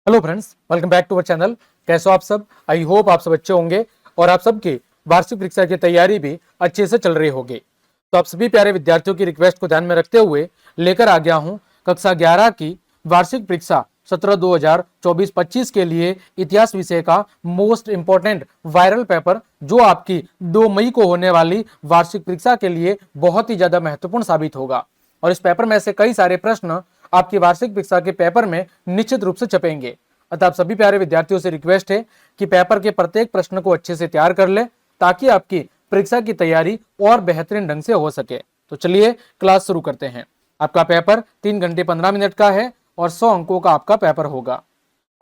Hello friends, welcome back to our channel. कैसे हो आप सब? आई होप आप सब अच्छे होंगे और आप सबकी वार्षिक परीक्षा की तैयारी भी अच्छे से चल रही होगी। तो आप सभी प्यारे विद्यार्थियों की रिक्वेस्ट को ध्यान में रखते हुए लेकर आ गया हूं कक्षा 11 की वार्षिक परीक्षा 17/2024-25 के लिए इतिहास विषय का मोस्ट इंपॉर्टेंट वायरल पेपर, जो आपकी 2 मई को होने वाली वार्षिक परीक्षा के लिए बहुत ही ज्यादा महत्वपूर्ण साबित होगा। और इस पेपर में से कई सारे प्रश्न आपकी वार्षिक परीक्षा के पेपर में निश्चित रूप से छपेंगे। अतः आप सभी प्यारे विद्यार्थियों से रिक्वेस्ट है कि पेपर के प्रत्येक प्रश्न को अच्छे से तैयार कर ले, ताकि आपकी परीक्षा की तैयारी और बेहतरीन ढंग से हो सके। तो चलिए क्लास शुरू करते हैं। आपका पेपर 3 घंटे 15 मिनट का है और 100 अंकों का आपका पेपर होगा।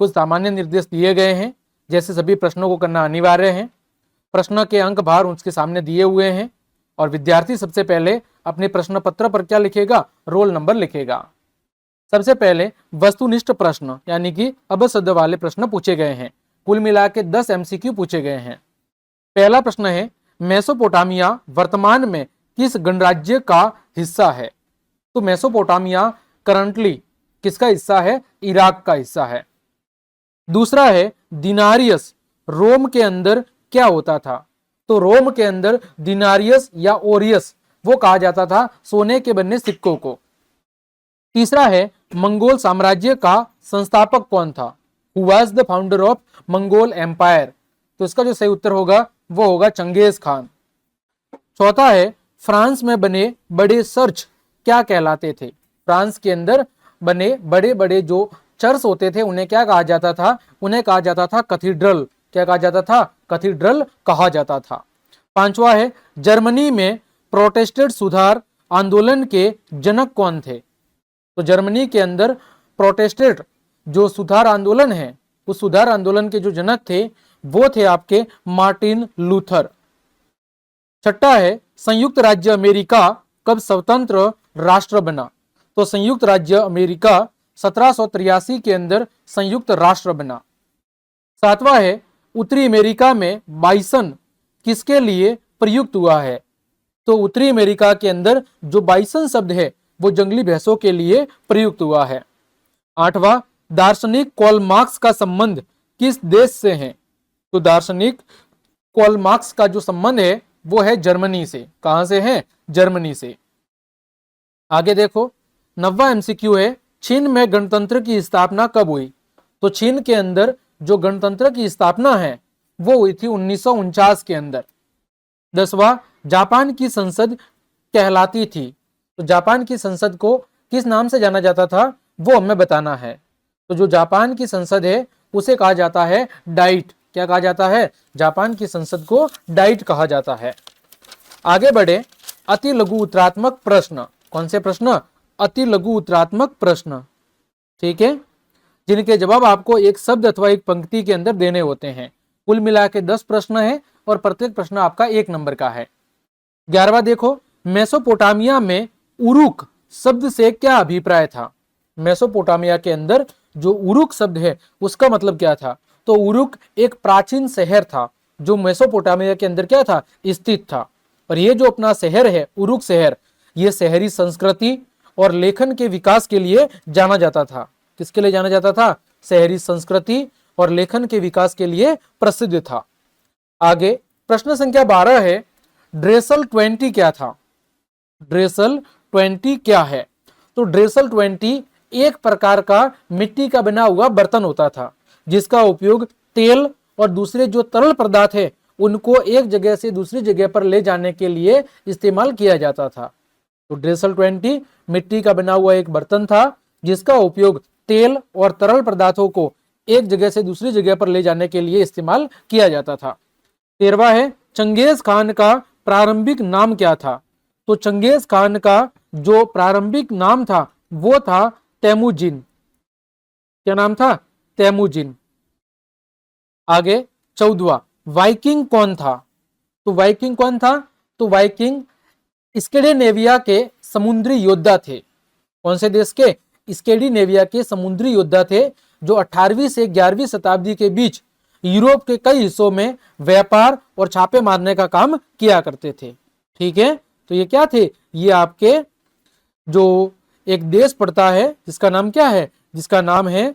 कुछ सामान्य निर्देश दिए गए हैं, जैसे सभी प्रश्नों को करना अनिवार्य है। प्रश्न के अंक भार उसके सामने दिए हुए हैं और विद्यार्थी सबसे पहले अपने प्रश्न पत्र पर क्या लिखेगा? रोल नंबर लिखेगा। सबसे पहले वस्तुनिष्ठ प्रश्न यानी कि अबशब्द वाले प्रश्न पूछे गए हैं। कुल मिला के 10 MCQ पूछे गए हैं। पहला प्रश्न है, मेसोपोटामिया वर्तमान में किस गणराज्य का हिस्सा है? तो मेसोपोटामिया करंटली किसका हिस्सा है? इराक का हिस्सा है। दूसरा है, दिनारियस रोम के अंदर क्या होता था? तो रोम के अंदर दिनारियस या ओरियस वो कहा जाता था सोने के बने सिक्कों को। तीसरा है, मंगोल साम्राज्य का संस्थापक कौन था? Who was the founder of Mongol empire? तो इसका जो सही उत्तर होगा वो होगा चंगेज खान। चौथा है, फ्रांस में बने बड़े चर्च क्या कहलाते थे? फ्रांस के अंदर बने बड़े बड़े जो चर्च होते थे उन्हें क्या कहा जाता था? उन्हें कहा जाता था कैथीड्रल। क्या कहा जाता था? कैथीड्रल कहा जाता था। पांचवा है, जर्मनी में प्रोटेस्टेंट सुधार आंदोलन के जनक कौन थे? तो जर्मनी के अंदर प्रोटेस्टेंट जो सुधार आंदोलन है, उस सुधार आंदोलन के जो जनक थे वो थे आपके मार्टिन लूथर। छठा है, संयुक्त राज्य अमेरिका कब स्वतंत्र राष्ट्र बना? तो संयुक्त राज्य अमेरिका 1783 के अंदर संयुक्त राष्ट्र बना। सातवां है, उत्तरी अमेरिका में बाइसन किसके लिए प्रयुक्त हुआ है? तो उत्तरी अमेरिका के अंदर जो बाइसन शब्द है वो जंगली भैंसों के लिए प्रयुक्त हुआ है। आठवां, दार्शनिक कार्ल मार्क्स का संबंध किस देश से है? तो दार्शनिक कार्ल मार्क्स का जो संबंध है वो है जर्मनी से। कहां से है? जर्मनी से। आगे देखो, 9वां MCQ है, चीन में गणतंत्र की स्थापना कब हुई? तो चीन के अंदर जो गणतंत्र की स्थापना है वो हुई थी 1949 के अंदर। 10वां, जापान की संसद कहलाती थी। तो जापान की संसद को किस नाम से जाना जाता था वो हमें बताना है। तो जो जापान की संसद है उसे कहा जाता है डाइट। क्या कहा जाता है? जापान की संसद को डाइट कहा जाता है। आगे बढ़े, अति लघु उत्तरात्मक प्रश्न। कौन से प्रश्न? अति लघु उत्तरात्मक प्रश्न, ठीक है, जिनके जवाब आपको एक शब्द अथवा एक पंक्ति के अंदर देने होते हैं। कुल मिला के 10 प्रश्न है और प्रत्येक प्रश्न आपका 1 नंबर का है। 11वां देखो, मेसोपोटामिया में उरुक शब्द से क्या अभिप्राय था? मेसोपोटामिया के अंदर जो उरुक शब्द है उसका मतलब क्या था? तो उरुक एक प्राचीन शहर था जो मेसोपोटामिया के अंदर क्या था? स्थित था। और ये जो अपना शहर है उरुक शहर, ये शहरी संस्कृति और लेखन के विकास के लिए जाना जाता था। किसके लिए जाना जाता था? शहरी संस्कृति और लेखन के विकास के लिए प्रसिद्ध था। आगे प्रश्न संख्या 12 है, ड्रेसल 20 क्या था? ड्रेसल 20 क्या है? तो ड्रेसल 20 एक प्रकार का मिट्टी का बना हुआ बर्तन होता था, जिसका उपयोग तेल और दूसरे जो तरल पदार्थ है उनको एक जगह से दूसरी जगह पर ले जाने के लिए इस्तेमाल किया जाता था। तो ड्रेसल 20 मिट्टी का बना हुआ एक बर्तन था जिसका उपयोग तेल और तरल पदार्थों को एक जगह से दूसरी जगह पर ले जाने के लिए इस्तेमाल किया जाता था। 13वां है, चंगेज खान का प्रारंभिक नाम क्या था? तो चंगेज खान का जो प्रारंभिक नाम था वो था तैमुजिन। क्या नाम था? तैमुजिन। आगे 14वां, वाइकिंग कौन था? तो वाइकिंग कौन था? तो वाइकिंग स्कैंडिनेविया के समुद्री योद्धा थे। कौन से देश के? स्कैंडिनेविया के समुद्री योद्धा थे जो 18वीं से 11वीं शताब्दी के बीच यूरोप के कई हिस्सों में व्यापार और छापे मारने का काम किया करते थे। ठीक है, तो ये क्या थे? ये आपके जो एक देश पड़ता है जिसका नाम क्या है? जिसका नाम है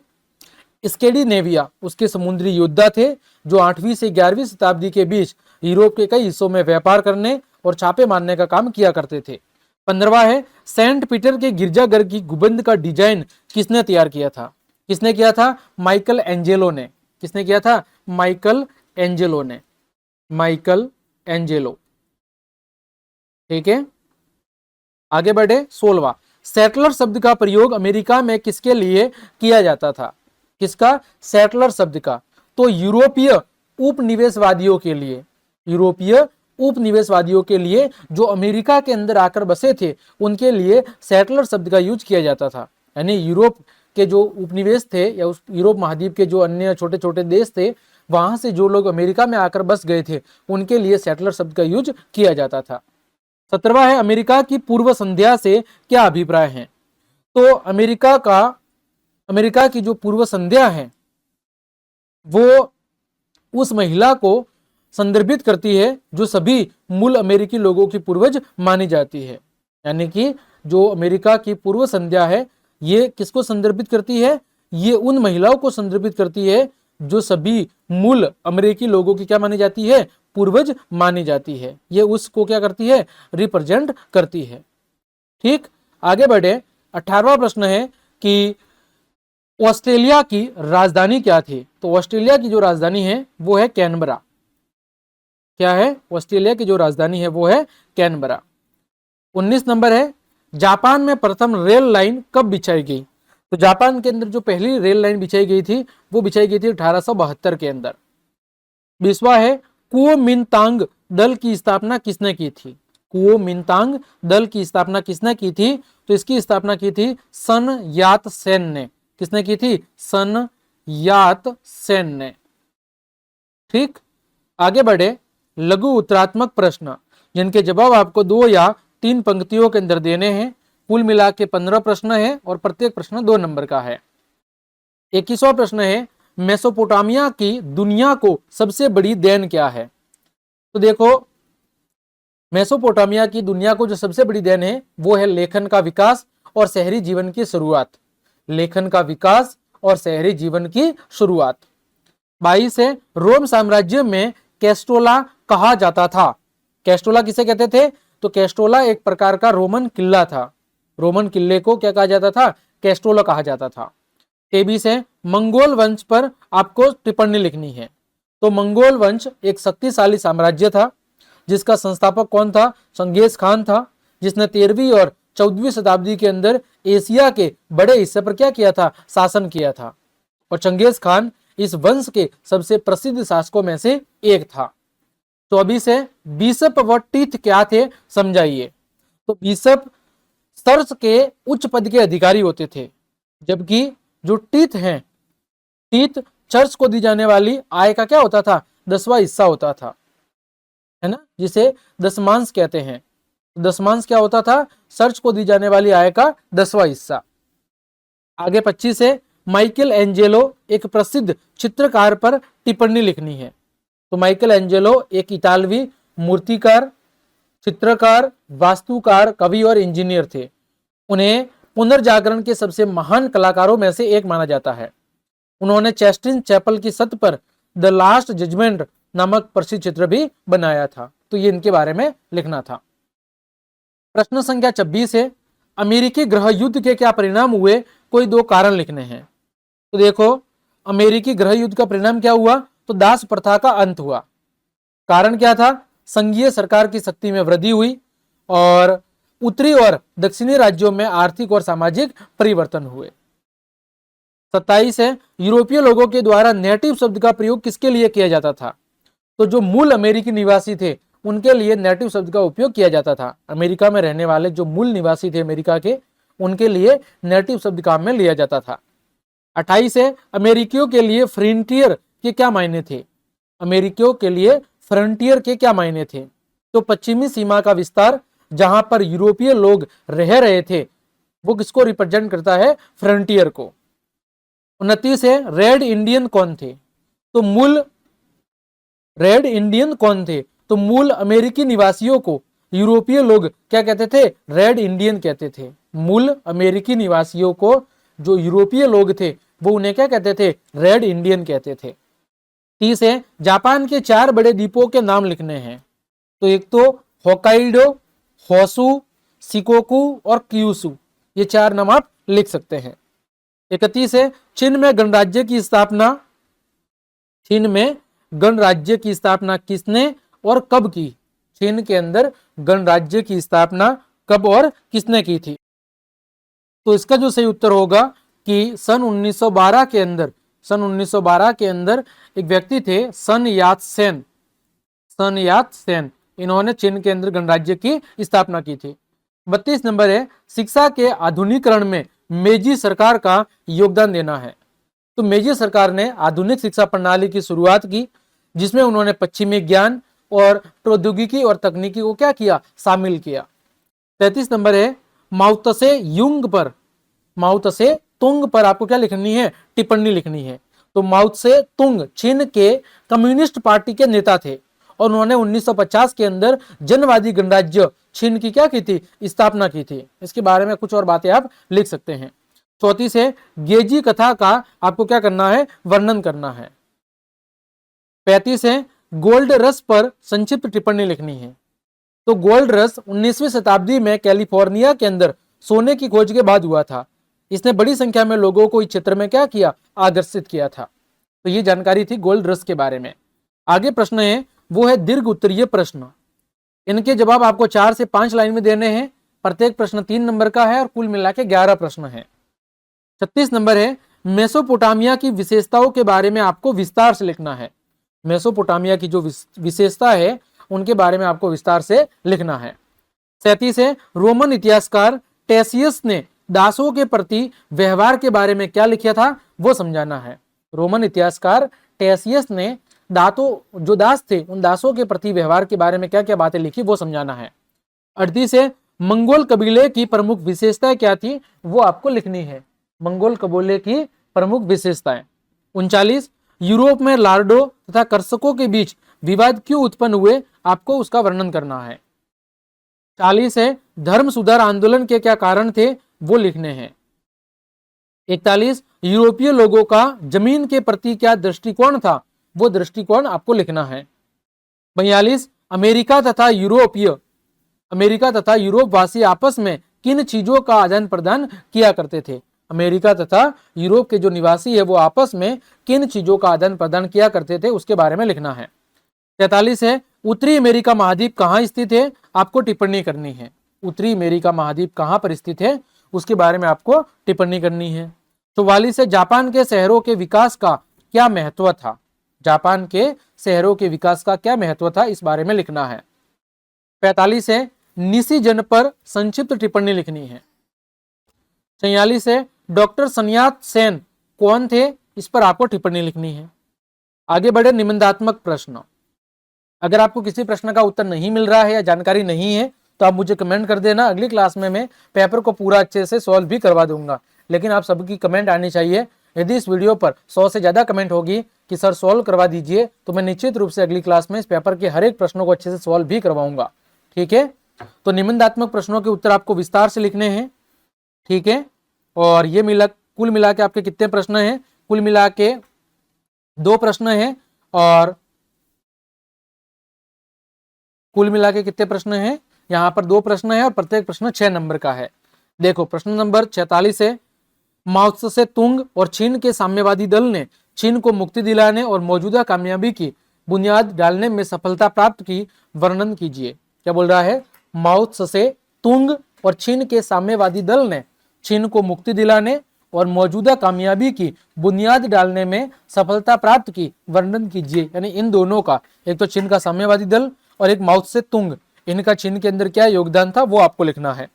स्कैंडिनेविया उसके समुद्री योद्धा थे जो 8वीं से 11वीं शताब्दी के बीच यूरोप के कई हिस्सों में व्यापार करने और छापे मारने का काम किया करते थे। 15वां है सेंट पीटर के गिरजाघर की गुंबद का डिजाइन किसने तैयार किया था? किसने किया था? माइकल एंजेलो ने। किसने किया था? माइकल एंजेलो ने। Michael Angelo. ठीक है, आगे बढ़े। 16वां, सेटलर शब्द का प्रयोग अमेरिका में किसके लिए किया जाता था? किसका? सेटलर शब्द का। तो यूरोपीय उपनिवेशवादियों के लिए, यूरोपीय उपनिवेशवादियों के लिए जो अमेरिका के अंदर आकर बसे थे उनके लिए सेटलर शब्द का यूज किया जाता था। यानी यूरोप के जो उपनिवेश थे या उस यूरोप महाद्वीप के जो अन्य छोटे छोटे देश थे वहां से जो लोग अमेरिका में आकर बस गए थे उनके लिए सेटलर शब्द का यूज किया जाता था। 17वां है अमेरिका की पूर्व संध्या से क्या अभिप्राय है? तो अमेरिका की जो पूर्व संध्या है वो उस महिला को संदर्भित करती है जो सभी मूल अमेरिकी लोगों की पूर्वज मानी जाती है। यानी कि जो अमेरिका की पूर्व संध्या है ये किसको संदर्भित करती है? ये उन महिलाओं को संदर्भित करती है जो सभी मूल अमेरिकी लोगों की क्या मानी जाती है? पूर्वज मानी जाती है। ये उसको क्या करती है? रिप्रेजेंट करती है। ठीक, आगे बढ़े। 18वां प्रश्न है कि ऑस्ट्रेलिया की राजधानी क्या थी? तो ऑस्ट्रेलिया की जो राजधानी है वो है कैनबरा। क्या है? ऑस्ट्रेलिया की जो राजधानी है वो है कैनबरा। 19 नंबर है जापान में प्रथम रेल लाइन कब बिछाई गई? तो जापान के अंदर जो पहली रेल लाइन बिछाई गई थी वो बिछाई गई थी 1872 के अंदर। 20वां है कुओमिंतांग दल की स्थापना किसने की थी? कुओमिंतांग दल की स्थापना किसने की थी? तो इसकी स्थापना की थी सन यात सेन ने। किसने की थी? सन यात सेन ने। ठीक, आगे बढ़े। लघु उत्तरात्मक प्रश्न जिनके जवाब आपको 2 या 3 पंक्तियों के अंदर देने हैं। कुल मिला के 15 प्रश्न है और प्रत्येक प्रश्न 2 नंबर का है। 21वां प्रश्न है मेसोपोटामिया की दुनिया को सबसे बड़ी देन क्या है? तो देखो मेसोपोटामिया की दुनिया को जो सबसे बड़ी देन है वो है लेखन का विकास और शहरी जीवन की शुरुआत। लेखन का विकास और शहरी जीवन की शुरुआत। 22 है रोम साम्राज्य में कैस्टोला कहा जाता था। कैस्टोला किसे कहते थे? तो कैस्टोला एक प्रकार का रोमन किला था। रोमन किले को क्या कहा जाता था? कैस्टोला कहा जाता था। 23 है मंगोल वंश पर आपको टिप्पणी लिखनी है। तो मंगोल वंश एक शक्तिशाली साम्राज्य था जिसका संस्थापक कौन था? चंगेज खान था, जिसने 13वीं और 14वीं शताब्दी के अंदर एशिया के बड़े हिस्से पर क्या किया था? शासन किया था। और चंगेज खान इस वंश के सबसे प्रसिद्ध शासकों में से एक था। 24 है बिशप व टीथ क्या थे? समझाइए। तो बिशप चर्च के उच्च पद के अधिकारी होते थे, जबकि जो टीथ हैं, टीथ चर्च को दी जाने वाली आय का क्या होता था? 10वां हिस्सा होता था, है ना, जिसे दशमांश कहते हैं। दशमांश क्या होता था? चर्च को दी जाने वाली आय का 10वां हिस्सा। आगे 25 है माइकल एंजेलो एक प्रसिद्ध चित्रकार पर टिप्पणी लिखनी है। तो माइकल एंजेलो एक इतालवी मूर्तिकार, चित्रकार, वास्तुकार, कवि और इंजीनियर थे। उन्हें पुनर्जागरण के सबसे महान कलाकारों में से एक माना जाता है। उन्होंने चेस्टिन चैपल की छत पर द लास्ट जजमेंट नामक प्रसिद्ध चित्र भी बनाया था। तो ये इनके बारे में लिखना था। प्रश्न संख्या 26 है अमेरिकी गृह युद्ध के क्या परिणाम हुए? कोई 2 कारण लिखने हैं। तो देखो अमेरिकी गृह युद्ध का परिणाम क्या हुआ? तो दास प्रथा का अंत हुआ। कारण क्या था? संघीय सरकार की शक्ति में वृद्धि हुई और उत्तरी और दक्षिणी राज्यों में आर्थिक और सामाजिक परिवर्तन हुए। 27 है यूरोपीय लोगों के द्वारा नेटिव शब्द का प्रयोग किसके लिए किया जाता था? तो जो मूल अमेरिकी निवासी थे उनके लिए नेटिव शब्द का उपयोग किया जाता था। अमेरिका में रहने वाले जो मूल निवासी थे अमेरिका के, उनके लिए नेटिव शब्द काम में लिया जाता था। 28 है अमेरिकियों के लिए फ्रंटियर के क्या मायने थे? अमेरिकियों के लिए फ्रंटियर के क्या मायने थे? तो पश्चिमी सीमा का विस्तार जहां पर यूरोपीय लोग रह रहे थे वो किसको रिप्रेजेंट करता है? फ्रंटियर को। 29 है रेड इंडियन कौन थे? तो मूल रेड इंडियन कौन थे? तो मूल अमेरिकी निवासियों को यूरोपीय लोग क्या कहते थे? रेड इंडियन कहते थे। मूल अमेरिकी निवासियों को जो यूरोपीय लोग थे वो उन्हें क्या कहते थे, रेड इंडियन कहते थे। 30 है, जापान के 4 बड़े द्वीपों के नाम लिखने हैं। तो एक तो होकाइडो, होसू, शिकोकू और क्यूशू, ये 4 नाम आप लिख सकते हैं। 31 है, चीन में गणराज्य की स्थापना, चीन में गणराज्य की स्थापना किसने और कब की? चीन के अंदर गणराज्य की स्थापना कब और किसने की थी? तो इसका जो सही उत्तर होगा कि सन 1912 के अंदर, सन 1912 के अंदर एक व्यक्ति थे सन यात सेन, सन यात सेन, इन्होंने चीन के अंदर गणराज्य की स्थापना की थी। 32 नंबर है, शिक्षा के आधुनिकीकरण में मेजी सरकार का योगदान देना है। तो मेजी सरकार ने आधुनिक शिक्षा प्रणाली की शुरुआत की, जिसमें उन्होंने पश्चिमी ज्ञान और प्रौद्योगिकी और तकनीकी को क्या किया, शामिल किया। 33 नंबर है, माओत्से युंग पर, माओत्से तुंग पर आपको क्या लिखनी है, टिप्पणी लिखनी है। तो माओत्से तुंग चीन के कम्युनिस्ट पार्टी के नेता थे और उन्होंने 1950 के अंदर जनवादी गणराज्य चीन की क्या की थी, स्थापना की थी। इसके बारे में कुछ और बातें आप लिख सकते हैं। 34 है, गेजी कथा का आपको क्या करना है, वर्णन करना है। 35 है, गोल्ड रश पर संक्षिप्त टिप्पणी लिखनी है। तो गोल्ड रश 19वीं शताब्दी में कैलिफोर्निया के अंदर सोने की खोज के बाद हुआ था। इसने बड़ी संख्या में लोगों को इस क्षेत्र में क्या किया, आकर्षित किया था। तो ये जानकारी थी गोल्ड रश के बारे में। आगे प्रश्न है, वो है दीर्घ उत्तरीय प्रश्न। इनके जवाब आपको 4 से 5 लाइन में देने हैं। प्रत्येक प्रश्न 3 नंबर का है और कुल मिला के 11 प्रश्न है। 36 नंबर है, मेसोपोटामिया की विशेषताओं के बारे में आपको विस्तार से लिखना है। मेसोपोटामिया की जो विशेषता है उनके बारे में आपको विस्तार से लिखना है। 37 है, रोमन इतिहासकार टेसियस ने दासों के प्रति व्यवहार के बारे में क्या लिखा था, वो समझाना है। रोमन इतिहासकार टेसियस ने दासों, जो दास थे उन दासों के प्रति व्यवहार के बारे में क्या क्या बातें लिखी, वो समझाना है। 38 है, मंगोल कबीले की प्रमुख विशेषताएं क्या थी, वो आपको लिखनी है। मंगोल कबीले की प्रमुख विशेषताएं। 39, यूरोप में लार्डो तथा कर्षकों के बीच विवाद क्यों उत्पन्न हुए, आपको उसका वर्णन करना है। 40 है, धर्म सुधार आंदोलन के क्या कारण थे, वो लिखने हैं। 41, यूरोपीय लोगों का जमीन के प्रति क्या दृष्टिकोण था, वो दृष्टिकोण आपको लिखना है। 42, अमेरिका तथा यूरोपवासी आपस में किन चीजों का आदान प्रदान किया करते थे। अमेरिका तथा यूरोप के जो निवासी है वो आपस में किन चीजों का आदान प्रदान किया करते थे, उसके बारे में लिखना है। 43 है, उत्तरी अमेरिका महाद्वीप कहाँ स्थित है, आपको टिप्पणी करनी है। उत्तरी अमेरिका महाद्वीप कहाँ पर स्थित है, उसके बारे में आपको टिप्पणी करनी है। 44 है, जापान के शहरों के विकास का क्या महत्व था, जापान के शहरों के विकास का क्या महत्व था, इस बारे में लिखना है। 45 है, निशी जन पर संक्षिप्त टिप्पणी लिखनी है। 46 है, डॉक्टर सन्यात सेन कौन थे, इस पर आपको टिप्पणी लिखनी है। आगे बढ़े निबंधात्मक प्रश्न। अगर आपको किसी प्रश्न का उत्तर नहीं मिल रहा है या जानकारी नहीं है तो आप मुझे कमेंट कर देना। अगली क्लास में मैं पेपर को पूरा अच्छे से सॉल्व भी करवा दूंगा, लेकिन आप सबकी कमेंट आनी चाहिए। यदि इस वीडियो पर 100 से ज़्यादा कमेंट होगी कि सर सॉल्व करवा दीजिए, तो मैं निश्चित रूप से अगली क्लास में इस पेपर के हर एक प्रश्नों को अच्छे से सॉल्व भी करवाऊंगा। ठीक है, तो निबंधात्मक प्रश्नों के उत्तर आपको विस्तार से लिखने हैं। ठीक है, और ये कुल मिला के आपके कितने प्रश्न हैं, कुल मिला के 2 प्रश्न हैं, और कुल मिला के कितने प्रश्न हैं, यहाँ पर 2 प्रश्न है और प्रत्येक प्रश्न 6 नंबर का है। देखो प्रश्न नंबर 46 है, माओत्से तुंग और चीन के साम्यवादी दल ने चीन को मुक्ति दिलाने और मौजूदा कामयाबी की बुनियाद डालने में सफलता प्राप्त की, वर्णन कीजिए। क्या बोल रहा है, माओत्से तुंग और चीन के साम्यवादी दल ने चीन को मुक्ति दिलाने और मौजूदा कामयाबी की बुनियाद डालने में सफलता प्राप्त की, वर्णन कीजिए। यानी इन दोनों का, एक तो चीन का साम्यवादी दल और एक माओत्से तुंग, इनका चीन के अंदर क्या योगदान था, वो आपको लिखना है।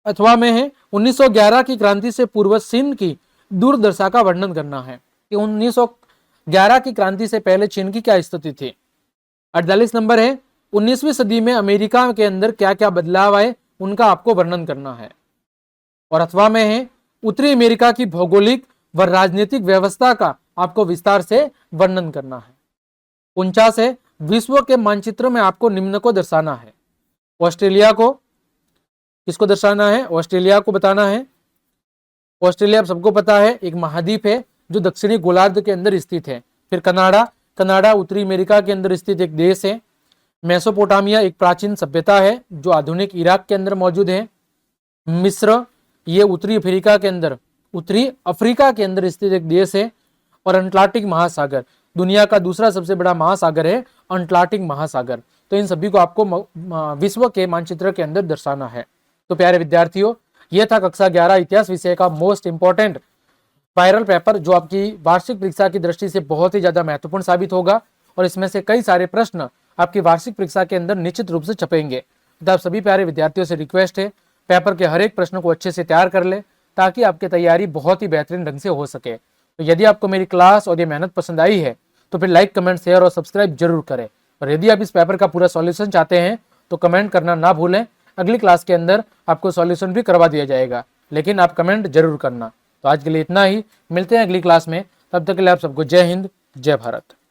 अथवा में है, 1911 की क्रांति से पूर्व चीन की दुर्दशा का वर्णन करना है कि 1911 की क्रांति से पहले चीन की क्या स्थिति थी। 48 नंबर है, 19वीं सदी में अमेरिका के अंदर क्या क्या बदलाव आए, उनका आपको वर्णन करना है। और अथवा में है, उत्तरी अमेरिका की भौगोलिक व राजनीतिक व्यवस्था का आपको विस्तार से वर्णन करना है। 49 है, विश्व के मानचित्र में आपको निम्न को दर्शाना है। ऑस्ट्रेलिया को, किसको दर्शाना है, ऑस्ट्रेलिया को बताना है। ऑस्ट्रेलिया आप सबको पता है एक महाद्वीप है जो दक्षिणी गोलार्ध के अंदर स्थित है। फिर कनाडा, कनाडा उत्तरी अमेरिका के अंदर स्थित एक देश है। मेसोपोटामिया एक प्राचीन सभ्यता है जो आधुनिक इराक के अंदर मौजूद है। मिस्र ये उत्तरी अफ्रीका के अंदर स्थित एक देश है। और अंटार्कटिक महासागर, दुनिया का दूसरा सबसे बड़ा महासागर है अंटार्कटिक महासागर। तो इन सभी को आपको विश्व के मानचित्र के अंदर दर्शाना है। तो प्यारे विद्यार्थियों, यह था कक्षा 11 इतिहास विषय का मोस्ट इंपॉर्टेंट वायरल पेपर, जो आपकी वार्षिक परीक्षा की दृष्टि से बहुत ही ज्यादा महत्वपूर्ण साबित होगा। और इसमें से कई सारे प्रश्न आपकी वार्षिक परीक्षा के अंदर निश्चित रूप से छपेंगे। तो आप सभी प्यारे विद्यार्थियों से रिक्वेस्ट है, पेपर के हर एक प्रश्न को अच्छे से तैयार कर ले, ताकि आपकी तैयारी बहुत ही बेहतरीन ढंग से हो सके। तो यदि आपको मेरी क्लास और ये मेहनत पसंद आई है तो फिर लाइक, कमेंट, शेयर और सब्सक्राइब जरूर करें। और यदि आप इस पेपर का पूरा सॉल्यूशन चाहते हैं तो कमेंट करना ना भूलें। अगली क्लास के अंदर आपको सॉल्यूशन भी करवा दिया जाएगा, लेकिन आप कमेंट जरूर करना। तो आज के लिए इतना ही, मिलते हैं अगली क्लास में। तब तक के लिए आप सबको जय हिंद, जय भारत।